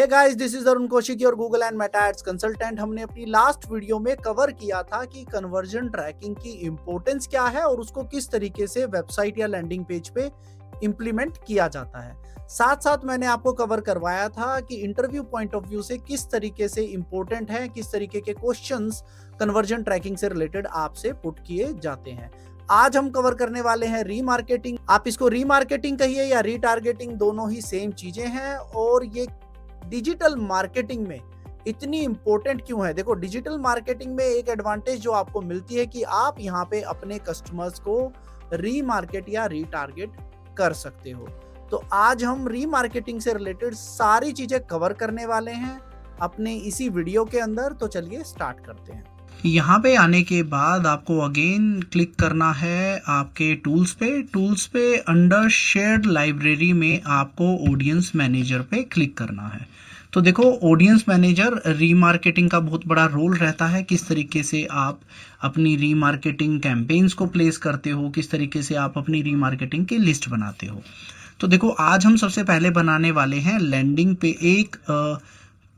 Guys, this is Arun Kaushik और Google and Meta ads consultant. हमने अपनी लास्ट वीडियो में कवर किया था कि कन्वर्जन ट्रैकिंग की इंपॉर्टेंस क्या है और उसको किस तरीके से वेबसाइट या लैंडिंग पेज पे इंप्लीमेंट किया जाता है। साथ साथ मैंने आपको कवर करवाया था कि इंटरव्यू पॉइंट ऑफ व्यू से किस तरीके से इंपॉर्टेंट है, किस तरीके के क्वेश्चंस कन्वर्जन ट्रैकिंग से रिलेटेड आपसे पुट किए जाते हैं। आज हम कवर करने वाले हैं रीमार्केटिंग। आप इसको रीमार्केटिंग कहिए या रीटारगेटिंग, दोनों ही सेम चीजें हैं। और ये डिजिटल मार्केटिंग में इतनी इंपॉर्टेंट क्यों है? देखो, डिजिटल मार्केटिंग में एक एडवांटेज जो आपको मिलती है कि आप यहाँ पे अपने कस्टमर्स को रीमार्केट या रीटारगेट कर सकते हो। तो आज हम रीमार्केटिंग से रिलेटेड सारी चीजें कवर करने वाले हैं अपने इसी वीडियो के अंदर। तो चलिए स्टार्ट करते हैं। यहाँ पे आने के बाद आपको अगेन क्लिक करना है आपके टूल्स पे अंडर शेयर्ड लाइब्रेरी में आपको ऑडियंस मैनेजर पे क्लिक करना है। तो देखो, ऑडियंस मैनेजर रीमार्केटिंग का बहुत बड़ा रोल रहता है। किस तरीके से आप अपनी रीमार्केटिंग कैंपेन्स को प्लेस करते हो, किस तरीके से आप अपनी रीमार्केटिंग की लिस्ट बनाते हो। तो देखो, आज हम सबसे पहले बनाने वाले हैं लैंडिंग पे एक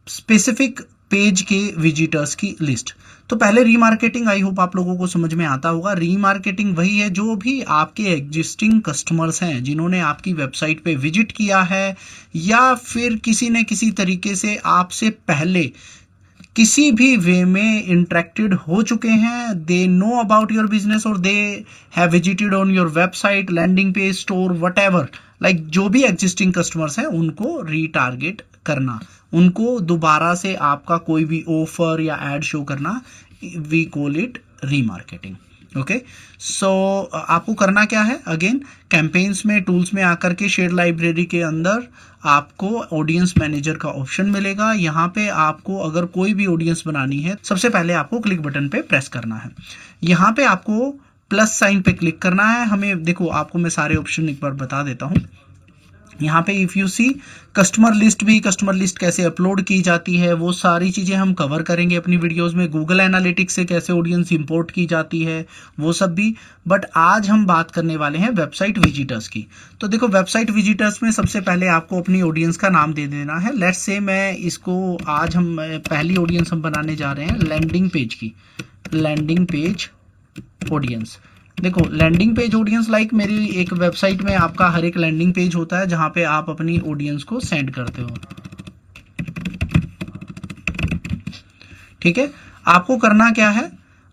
स्पेसिफिक पेज के विजिटर्स की लिस्ट। तो पहले रीमार्केटिंग, आई होप आप लोगों को समझ में आता होगा। रीमार्केटिंग वही है जो भी आपके एग्जिस्टिंग कस्टमर्स हैं जिन्होंने आपकी वेबसाइट पे विजिट किया है या फिर किसी न किसी तरीके से आपसे पहले किसी भी वे में इंटरेक्टेड हो चुके हैं। They know about your business और they have visited on your website, landing page, store, whatever. Like जो भी एग्जिस्टिंग कस्टमर्स हैं उनको रीटारगेट करना, उनको दोबारा से आपका कोई भी ऑफर या एड शो करना, we call it remarketing. Okay, so आपको करना क्या है? अगेन कैंपेन्स में, टूल्स में आकर के शेयर लाइब्रेरी के अंदर आपको ऑडियंस मैनेजर का ऑप्शन मिलेगा। यहाँ पे आपको अगर कोई भी ऑडियंस बनानी है, सबसे पहले आपको क्लिक बटन पे प्रेस करना है। यहाँ पे आपको प्लस साइन पे क्लिक करना है। हमें देखो, आपको मैं सारे ऑप्शन एक बार बता देता हूँ। यहाँ पे if you see customer list, भी कस्टमर लिस्ट कैसे अपलोड की जाती है वो सारी चीज़ें हम कवर करेंगे अपनी वीडियोस में। गूगल एनालिटिक्स से कैसे ऑडियंस इंपोर्ट की जाती है वो सब भी। बट आज हम बात करने वाले हैं वेबसाइट विजिटर्स की। तो देखो, वेबसाइट विजिटर्स में सबसे पहले आपको अपनी ऑडियंस का नाम दे देना है। लेट्स से मैं इसको, आज हम पहली ऑडियंस हम बनाने जा रहे हैं लैंडिंग पेज की, लैंडिंग पेज ऑडियंस। देखो, लैंडिंग पेज ऑडियंस लाइक मेरी एक वेबसाइट में आपका हर एक लैंडिंग पेज होता है जहां पे आप अपनी ऑडियंस को सेंड करते हो। ठीक है, आपको करना क्या है?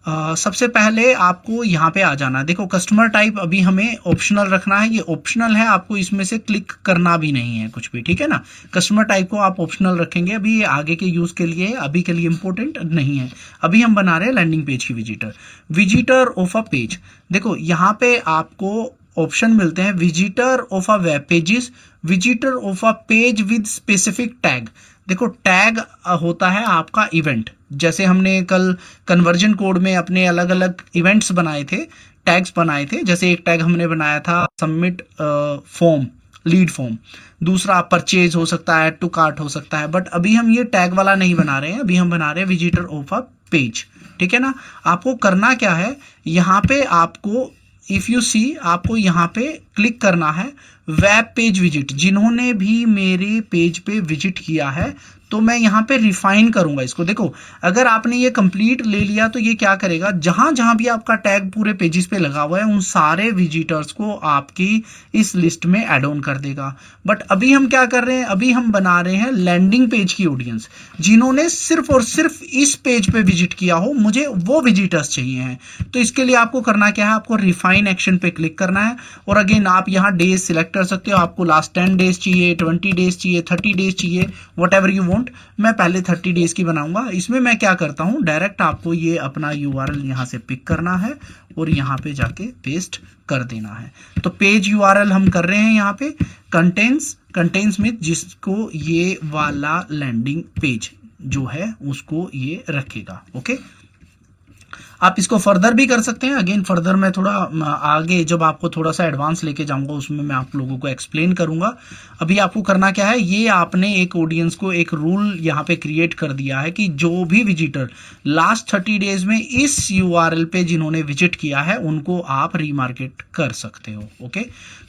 सबसे पहले आपको यहाँ पे आ जाना। देखो, कस्टमर टाइप अभी हमें ऑप्शनल रखना है। ये ऑप्शनल है, आपको इसमें से क्लिक करना भी नहीं है कुछ भी, ठीक है ना। कस्टमर टाइप को आप ऑप्शनल रखेंगे, अभी ये आगे के यूज के लिए है, अभी के लिए इंपॉर्टेंट नहीं है। अभी हम बना रहे हैं लैंडिंग पेज की विजिटर ऑफ अ पेज। देखो, यहाँ पे आपको ऑप्शन मिलते हैं visitor of a web pages, visitor of a page with specific tag. देखो, टैग होता है आपका इवेंट। जैसे हमने कल कन्वर्जन कोड में अपने अलग अलग इवेंट्स बनाए थे, टैग्स बनाए थे। जैसे एक टैग हमने बनाया था सबमिट फॉर्म, लीड फॉर्म। दूसरा परचेज हो सकता है, टू कार्ट हो सकता है। बट अभी हम ये टैग वाला नहीं बना रहे हैं, अभी हम बना रहे हैं विजिटर ऑफ अ पेज। ठीक है ना। आपको करना क्या है? यहाँ पे आपको इफ यू सी, आपको यहाँ पे क्लिक करना है वेब पेज विजिट। जिन्होंने भी मेरे पेज पे विजिट किया है, तो मैं यहाँ पे रिफाइन करूंगा इसको। देखो, अगर आपने ये कंप्लीट ले लिया तो ये क्या करेगा, जहां जहां भी आपका टैग पूरे पेजेस पे लगा हुआ है उन सारे विजिटर्स को आपकी इस लिस्ट में ऐड ऑन कर देगा। बट अभी हम क्या कर रहे हैं? अभी हम बना रहे हैं लैंडिंग पेज की ऑडियंस, जिन्होंने सिर्फ और सिर्फ इस पेज पे विजिट किया हो, मुझे वो विजिटर्स चाहिए हैं। तो इसके लिए आपको करना क्या है? आपको रिफाइन एक्शन पे क्लिक करना है और अगेन आप यहाँ डेज सिलेक्ट कर सकते हो। आपको लास्ट 10 डेज चाहिए, 20 डेज चाहिए, 30 डेज चाहिए, वट एवर यू वांट। मैं पहले 30 डेज की बनाऊंगा। इसमें मैं क्या करता हूं, डायरेक्ट आपको ये अपना यूआरएल यहां से पिक करना है और यहां पे जाके पेस्ट कर देना है। तो पेज यूआरएल हम कर रहे हैं यहाँ पे कंटेंस में, जिसको ये वाला लैंडिंग पेज जो है उसको ये रखेगा। ओके, आप इसको फर्दर भी कर सकते हैं। अगेन फर्दर मैं थोड़ा आगे जब आपको थोड़ा सा एडवांस लेके जाऊंगा उसमें मैं आप लोगों को एक्सप्लेन करूंगा। अभी आपको करना क्या है, ये आपने एक ऑडियंस को एक रूल यहाँ पे क्रिएट कर दिया है कि जो भी विजिटर लास्ट 30 डेज में इस यूआरएल पे जिन्होंने विजिट किया है उनको आप रीमार्केट कर सकते हो। ओके,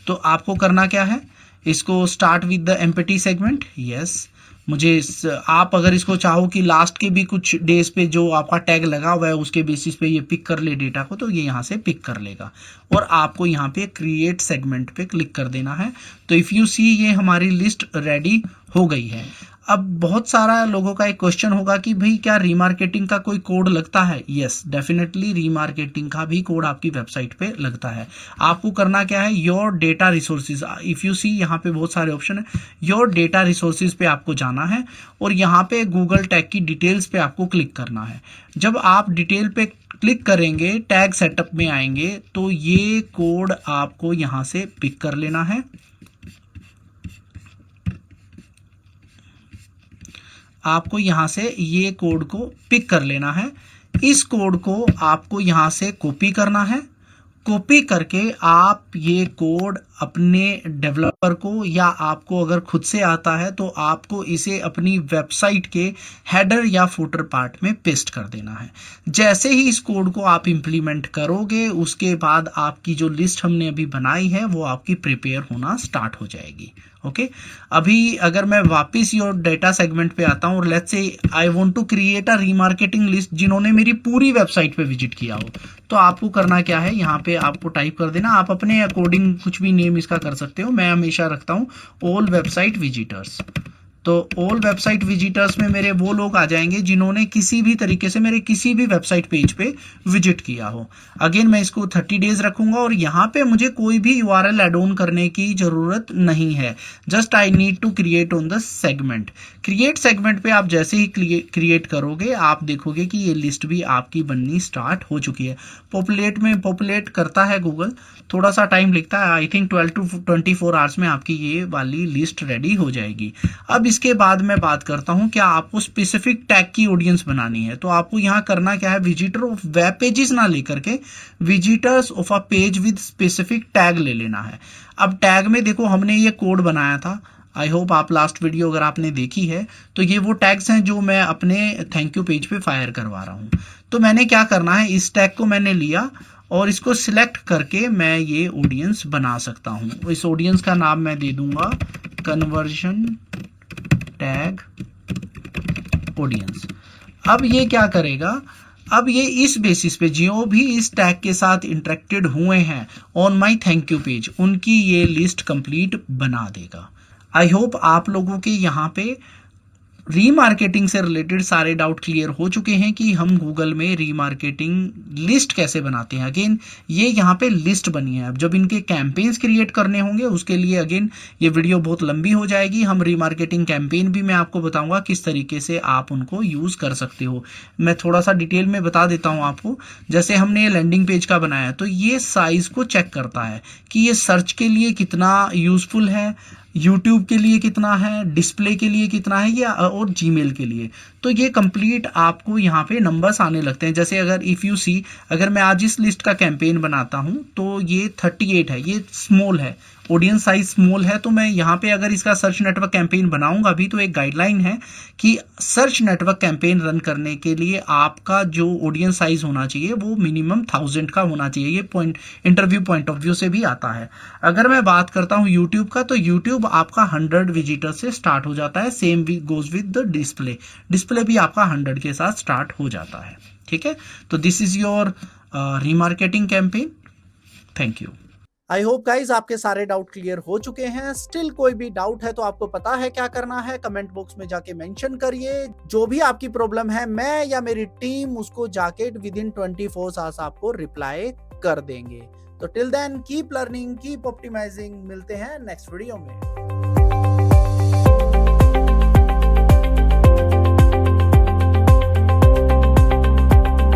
तो आपको करना क्या है, इसको start with the empty segment. Yes, आप अगर इसको चाहो कि लास्ट के भी कुछ डेज पे जो आपका टैग लगा हुआ है उसके बेसिस पे ये पिक कर ले डेटा को, तो ये यहाँ से पिक कर लेगा। और आपको यहाँ पे क्रिएट सेगमेंट पे क्लिक कर देना है। तो इफ़ यू सी ये हमारी लिस्ट रेडी हो गई है। अब बहुत सारा लोगों का एक क्वेश्चन होगा कि भाई क्या रीमार्केटिंग का कोई कोड लगता है? यस, डेफिनेटली रीमार्केटिंग का भी कोड आपकी वेबसाइट पे लगता है। आपको करना क्या है, your data resources, if you see यहाँ पे बहुत सारे ऑप्शन है। योर डेटा रिसोर्सेज पे आपको जाना है और यहाँ पे गूगल टैग की डिटेल्स पे आपको क्लिक करना है। जब आप डिटेल पे क्लिक करेंगे, टैग सेटअप में आएंगे, तो ये कोड आपको यहाँ से पिक कर लेना है। आपको यहाँ से ये कोड को पिक कर लेना है। इस कोड को आपको यहाँ से कॉपी करना है। कॉपी करके आप ये कोड अपने डेवलपर को, या आपको अगर खुद से आता है तो आपको इसे अपनी वेबसाइट के हेडर या फुटर पार्ट में पेस्ट कर देना है। जैसे ही इस कोड को आप इंप्लीमेंट करोगे, उसके बाद आपकी जो लिस्ट हमने अभी बनाई है वो आपकी प्रिपेयर होना स्टार्ट हो जाएगी। ओके, अभी अगर मैं वापस योर डेटा सेगमेंट पे आता हूँ और let's say I want to create a remarketing list जिन्होंने मेरी पूरी वेबसाइट पे विजिट किया हो, तो आपको करना क्या है, यहाँ पे आपको टाइप कर देना। आप अपने अकॉर्डिंग कुछ भी नेम इसका कर सकते हो। मैं हमेशा रखता हूँ ऑल वेबसाइट विजिटर्स। तो ऑल वेबसाइट विजिटर्स में मेरे वो लोग आ जाएंगे जिन्होंने किसी भी तरीके से मेरे किसी भी वेबसाइट पेज पे विजिट किया हो। अगेन मैं इसको 30 डेज रखूंगा और यहाँ पे मुझे कोई भी URL ऐड ऑन करने की जरूरत नहीं है। Just I need to create on the segment. Create segment पे आप जैसे ही क्रिएट करोगे, आप देखोगे कि ये लिस्ट भी आपकी बननी स्टार्ट हो चुकी है। पॉपुलेट करता है गूगल, थोड़ा सा टाइम लिखता है। आई थिंक 12 to 24 आवर्स में आपकी ये वाली लिस्ट रेडी हो जाएगी। अब इसके बाद मैं बात करता हूं, क्या आपको स्पेसिफिक टैग की ऑडियंस बनानी है, तो आपको यहां करना क्या है, विजिटर ऑफ वेब पेजेस ना लेकर के visitors of a page with specific tag ले लेना है। अब टैग में देखो हमने ये कोड बनाया था। आई होप आप लास्ट वीडियो अगर आपने देखी है तो ये वो टैग्स हैं जो मैं अपने थैंक यू पेज पे फायर करवा रहा हूं। तो मैंने क्या करना है, इस टैग को मैंने लिया और इसको सिलेक्ट करके मैं ये ऑडियंस बना सकता हूं। इस ऑडियंस का नाम मैं दे दूंगा कन्वर्जन टैग ऑडियंस। अब ये क्या करेगा, अब ये इस बेसिस पे जो भी इस टैग के साथ इंटरेक्टेड हुए हैं on my thank you page, उनकी ये लिस्ट कंप्लीट बना देगा। आई होप आप लोगों के यहाँ पे रीमार्केटिंग से रिलेटेड सारे डाउट क्लियर हो चुके हैं कि हम गूगल में रीमार्केटिंग लिस्ट कैसे बनाते हैं। अगेन ये यहाँ पे लिस्ट बनी है। अब जब इनके कैंपेन्स क्रिएट करने होंगे उसके लिए अगेन ये वीडियो बहुत लंबी हो जाएगी। हम रीमार्केटिंग कैंपेन भी मैं आपको बताऊंगा किस तरीके से आप उनको यूज कर सकते हो। मैं थोड़ा सा डिटेल में बता देता हूँ आपको। जैसे हमने ये लैंडिंग पेज का बनाया तो ये साइज को चेक करता है कि ये सर्च के लिए कितना यूजफुल है, यूट्यूब के लिए कितना है, डिस्प्ले के लिए कितना है, या और जीमेल के लिए। तो ये कंप्लीट आपको यहाँ पे नंबर्स आने लगते हैं। जैसे अगर इफ़ यू सी, अगर मैं आज इस लिस्ट का कैंपेन बनाता हूँ तो ये 38 है, ये स्मॉल है, ऑडियंस साइज स्मॉल है। तो मैं यहाँ पे अगर इसका सर्च नेटवर्क कैंपेन बनाऊंगा भी तो एक गाइडलाइन है कि सर्च नेटवर्क कैंपेन रन करने के लिए आपका जो ऑडियंस साइज होना चाहिए वो मिनिमम 1000 का होना चाहिए। ये point interview point of view से भी आता है। अगर मैं बात करता हूँ यूट्यूब का, तो यूट्यूब आपका 100 विजिटर से स्टार्ट हो जाता है। Same goes with the display भी आपका 100 के साथ स्टार्ट हो जाता है। ठीक है, तो this is your remarketing campaign. Thank you. I hope guys आपके सारे डाउट क्लियर हो चुके हैं। स्टिल कोई भी डाउट है तो आपको पता है क्या करना है, कमेंट बॉक्स में जाके मेंशन करिए। जो भी आपकी प्रॉब्लम है मैं या मेरी टीम उसको जाके विद इन 24 आवर्स आपको रिप्लाई कर देंगे। तो till then keep learning, keep optimizing. मिलते हैं नेक्स्ट वीडियो में।